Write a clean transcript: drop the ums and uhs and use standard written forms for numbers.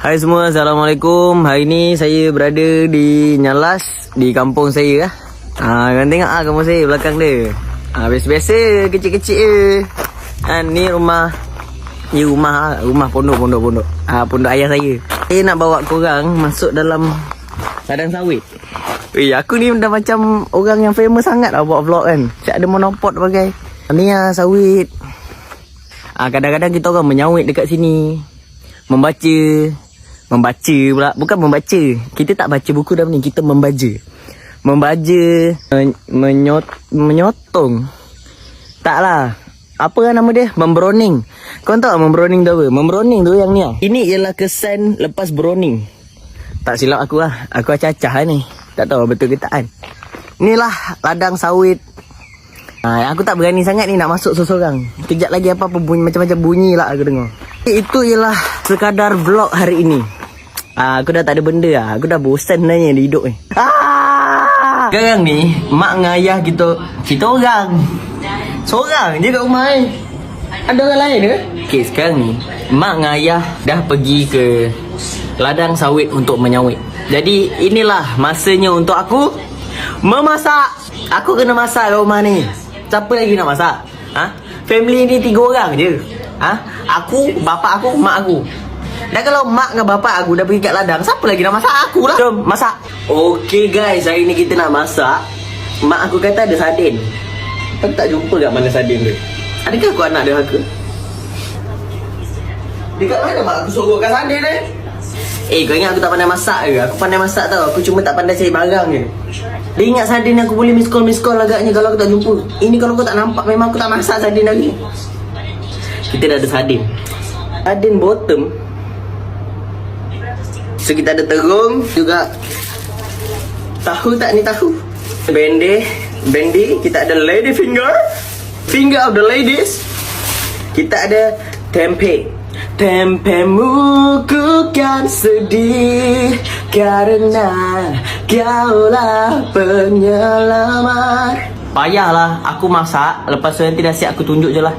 Hai semua, Assalamualaikum. Hari ni saya berada di Nyalas, di kampung saya lah. Korang tengok kampung saya belakang dia. Biasa-biasa, kecil-kecil je. Ni rumah pondok. Pondok ayah saya. Saya nak bawa korang masuk dalam ladang sawit. Aku ni dah macam orang yang famous sangat lah buat vlog kan. Siap ada monopod pakai. Ni sawit. Kadang-kadang kita orang menyawit dekat sini. Membaca pula. Bukan membaca. Kita tak baca buku dah ni. Kita membaca. Menyotong. Taklah. Apa nama dia? Membroning. Kau tahu tak membroning tu apa? Membroning tu yang ni lah. Ini ialah kesan lepas broning. Tak silap aku lah. Aku acah-acah ni. Tak tahu betul ke tak kan. Inilah ladang sawit. Aku tak berani sangat ni nak masuk seorang. Kejap lagi apa-apa bunyi, macam-macam bunyi lah aku dengar. Itu ialah sekadar vlog hari ini. Aku dah tak ada benda lah. Aku dah bosan sebenarnya di hidup ni. Sekarang ni mak dengan ayah kita orang seorang je kat rumah ni. Ada orang lain ke? Okay, sekarang ni mak dengan ayah dah pergi ke ladang sawit untuk menyawit. Jadi inilah masanya untuk aku memasak. Aku kena masak kat rumah ni. Siapa lagi nak masak? Family ni 3 orang je. Aku, bapak aku, mak aku. Dan kalau mak dengan bapak aku dah pergi kat ladang, siapa lagi nak masak? Akulah. Jom masak. Okay guys, hari ni kita nak masak. Mak aku kata ada sardin. Aku tak jumpa kat mana sardin tu. Adakah aku anak dia ke? Dekat mana mak aku sorokkan sardin ni? Kau ingat aku tak pandai masak ke? Aku pandai masak tau. Aku cuma tak pandai cari barang je. Dia ingat sardin aku boleh miss call agaknya kalau aku tak jumpa. Ini kalau kau tak nampak, memang aku tak masak sardin lagi. Kita dah ada sardin. Sardin bottom. So kita ada terung juga. Tahu tak ni tahu? Bendi. Kita ada lady finger. Finger of the ladies. Kita ada tempe. Tempemu ku kan sedih karena kaulah penyelamat. Payahlah aku masak. Lepas tu nanti dah siap aku tunjuk je lah.